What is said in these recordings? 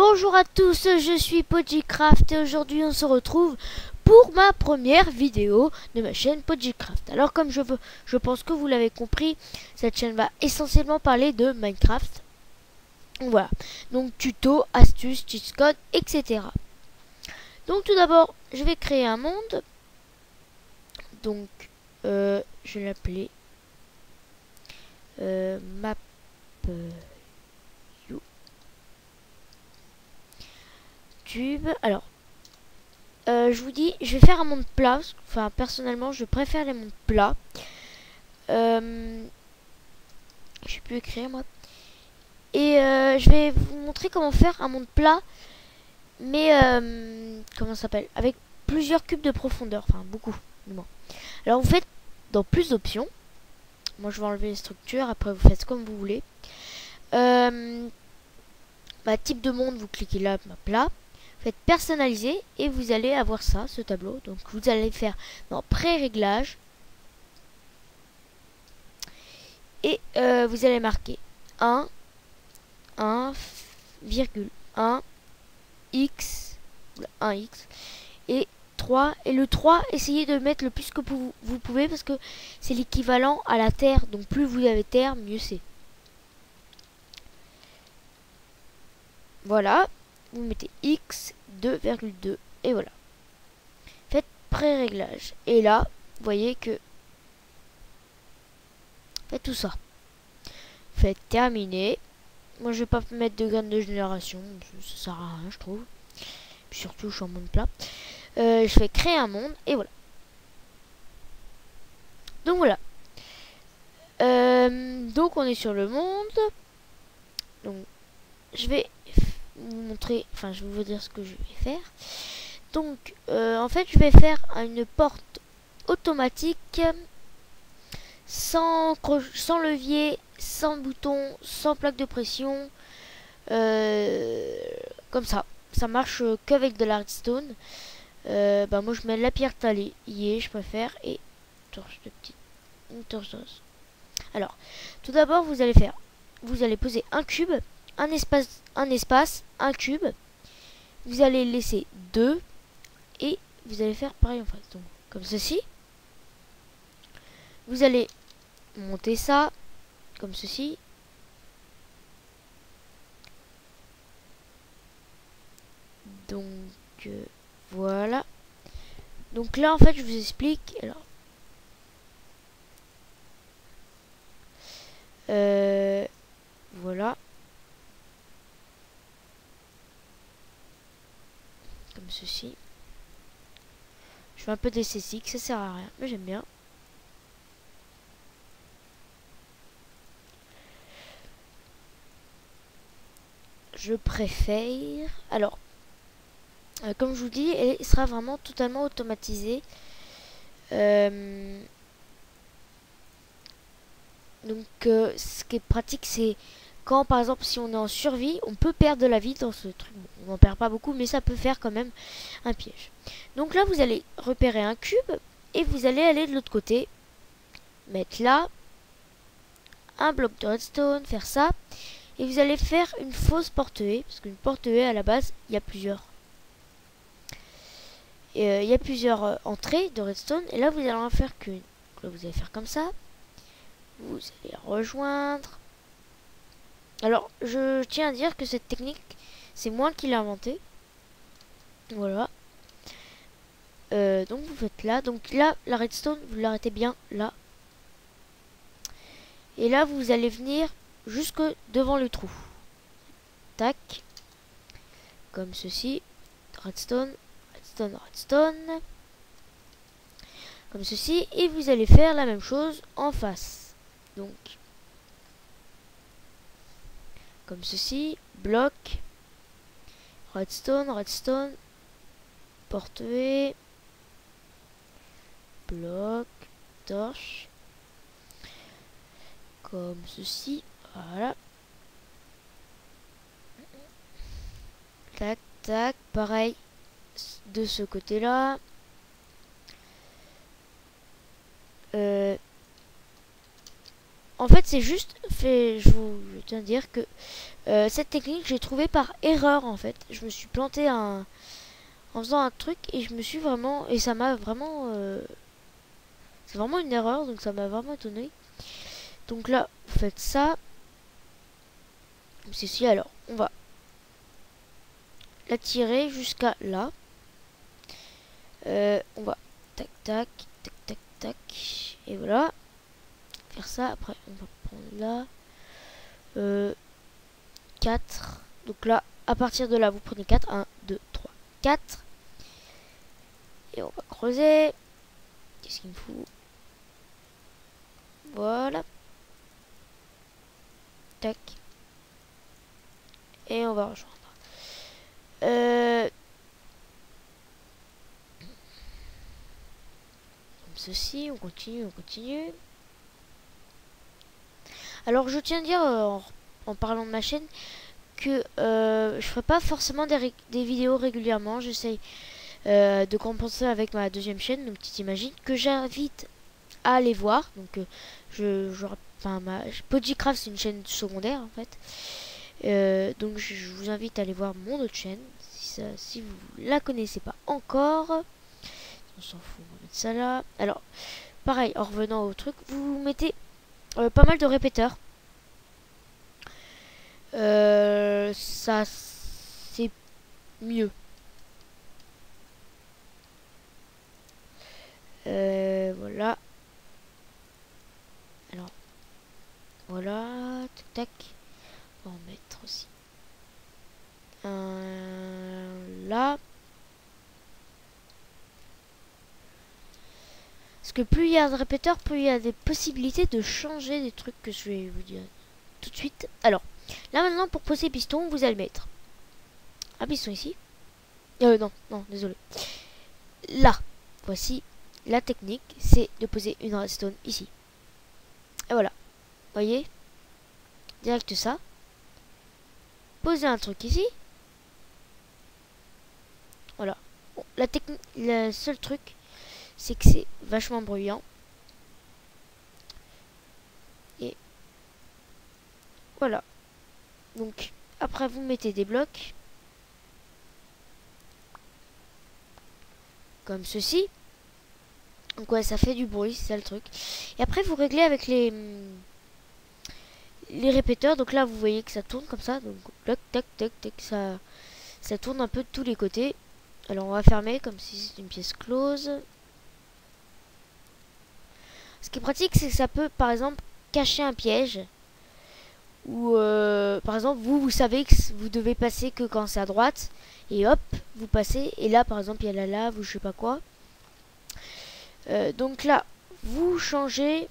Bonjour à tous, je suis Podgycraft et aujourd'hui on se retrouve pour ma première vidéo de ma chaîne Podgycraft. Alors comme je pense que vous l'avez compris, cette chaîne va essentiellement parler de Minecraft. Voilà, donc tuto, astuces, cheat code, etc. Donc tout d'abord, je vais créer un monde. Donc je vais l'appeler map YouTube. Alors je vous dis, je vais faire un monde plat. Enfin, personnellement, je préfère les mondes plats. Je sais plus écrire moi. Et je vais vous montrer comment faire un monde plat, mais comment ça s'appelle, avec plusieurs cubes de profondeur. Enfin, beaucoup, du moins. Alors, vous faites dans plus d'options. Moi, je vais enlever les structures. Après, vous faites comme vous voulez. Type de monde, vous cliquez là, plat. Faites personnaliser et vous allez avoir ça, ce tableau. Donc vous allez faire dans pré-réglage et vous allez marquer 1,1 x 1x et 3, et le 3 essayez de mettre le plus que vous pouvez parce que c'est l'équivalent à la terre, donc plus vous avez terre, mieux c'est. Voilà, vous mettez x 2,2 et voilà. Faites pré-réglage et là vous voyez que faites tout ça. Faites terminer. Moi je vais pas mettre de graines de génération, ça sert à rien je trouve. Puis surtout je suis en monde plat. Je fais créer un monde et voilà. Donc voilà. Donc on est sur le monde. Donc je vais vous montrer, enfin je vais vous dire ce que je vais faire. Donc en fait je vais faire une porte automatique sans levier, sans bouton, sans plaque de pression, comme ça. Ça marche qu'avec de la redstone. Moi je mets la pierre taillée, je préfère, et torche de petite, une torche d'os. Alors, tout d'abord vous allez poser un cube, un espace, un cube. Vous allez laisser 2 et vous allez faire pareil en face. Donc, comme ceci. Vous allez monter ça comme ceci. Donc voilà. Donc là en fait je vous explique. Alors voilà. Comme ceci. Je fais un peu d'esthétique, ça sert à rien, mais j'aime bien. Je préfère. Alors, comme je vous dis, elle sera vraiment totalement automatisée. Donc, ce qui est pratique, c'est quand, par exemple, si on est en survie, on peut perdre de la vie dans ce truc. Bon, on n'en perd pas beaucoup, mais ça peut faire quand même un piège. Donc là, vous allez repérer un cube et vous allez aller de l'autre côté, mettre là un bloc de redstone, faire ça. Et vous allez faire une fausse porte-haie, parce qu'une porte-haie à la base, il y a plusieurs. Il y a plusieurs entrées de redstone, et là vous allez en faire qu'une. Là vous allez faire comme ça. Vous allez rejoindre. Alors je tiens à dire que cette technique, c'est moi qui l'ai inventée. Voilà. Donc vous faites là. Donc là, la redstone, vous l'arrêtez bien là. Et là vous allez venir jusque devant le trou. Tac. Comme ceci. Redstone. Redstone. Comme ceci. Et vous allez faire la même chose en face. Donc. Comme ceci. Bloc. Redstone. Redstone. Porte-haie. Bloc. Torche. Comme ceci. Voilà. Tac, tac. Pareil. De ce côté-là. en fait c'est juste je tiens à dire que cette technique j'ai trouvé par erreur en fait. Je me suis planté en faisant un truc et je me suis vraiment, et ça m'a vraiment c'est vraiment une erreur, donc ça m'a vraiment étonné. Donc là vous faites ça comme ceci. Alors on va la tirer jusqu'à là. On va tac tac tac tac tac et voilà, faire ça. Après on va prendre là 4. Donc là à partir de là vous prenez 4, 1 2 3 4 et on va creuser. Qu'est-ce qu'il me faut? Voilà, tac, et on va rejoindre comme ceci. On continue, on continue. Alors je tiens à dire en parlant de ma chaîne que je ferai pas forcément des vidéos régulièrement. J'essaye de compenser avec ma deuxième chaîne, donc tu t'imagines, que j'invite à aller voir. Donc Podgycraft c'est une chaîne secondaire en fait. Donc je vous invite à aller voir mon autre chaîne si vous la connaissez pas encore. On s'en fout, on va mettre ça là. Alors pareil, en revenant au truc, vous mettez pas mal de répéteurs. Ça c'est mieux. Voilà. Alors voilà, tac tac. On va en mettre aussi un là. Parce que plus il y a de répéteurs, plus il y a des possibilités de changer des trucs que je vais vous dire tout de suite. Alors, là maintenant pour poser piston, vous allez mettre un piston ici. Non, désolé. Là, voici la technique, c'est de poser une redstone ici. Et voilà, voyez, direct ça. Poser un truc ici. Voilà. Bon, le seul truc, c'est que c'est vachement bruyant. Et voilà. Donc après vous mettez des blocs comme ceci. Donc ouais, ça fait du bruit, c'est ça le truc. Et après vous réglez avec les répéteurs. Donc là vous voyez que ça tourne comme ça. Donc tac tac tac tac, ça tourne un peu de tous les côtés. Alors on va fermer comme si c'était une pièce close. Ce qui est pratique, c'est que ça peut par exemple cacher un piège. Ou par exemple vous savez que vous devez passer que quand c'est à droite. Et hop, vous passez. Et là par exemple il y a la lave ou je sais pas quoi. Donc là vous changez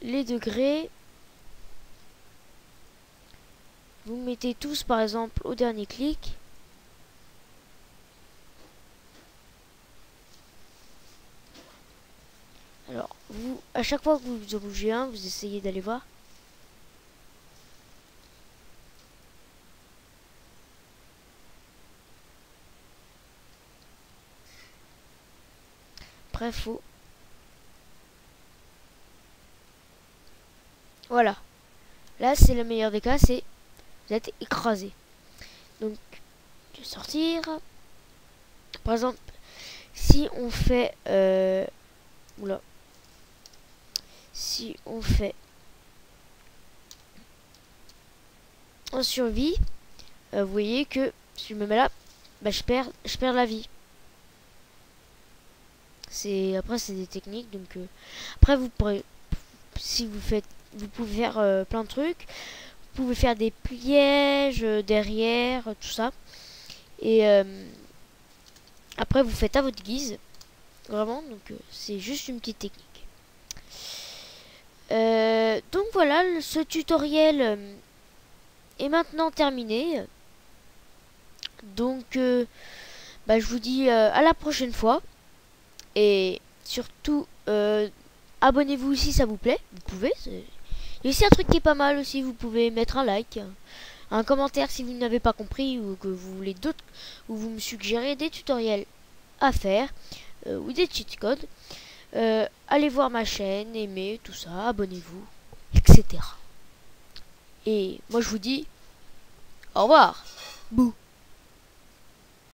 les degrés. Vous mettez tous par exemple au dernier clic. Alors vous, à chaque fois que vous en bougez un, vous essayez d'aller voir. Après faut... Voilà. Là c'est le meilleur des cas, c'est vous êtes écrasé. Donc je vais sortir. Par exemple, si on fait oula. Si on fait en survie, vous voyez que si je me mets là, bah, je perds la vie. Après c'est des techniques, donc après vous pourrez, si vous faites, vous pouvez faire plein de trucs. Vous pouvez faire des pièges derrière, tout ça. Et après vous faites à votre guise, vraiment. Donc c'est juste une petite technique. Donc voilà, ce tutoriel est maintenant terminé. Donc bah, je vous dis à la prochaine fois. Et surtout abonnez-vous si ça vous plaît. Vous pouvez. Il y a aussi un truc qui est pas mal aussi. Vous pouvez mettre un like, un commentaire si vous n'avez pas compris, ou que vous voulez d'autres, ou vous me suggérez des tutoriels à faire, ou des cheat codes. Allez voir ma chaîne, aimez, tout ça, abonnez-vous, etc. Et moi je vous dis au revoir. Bouh.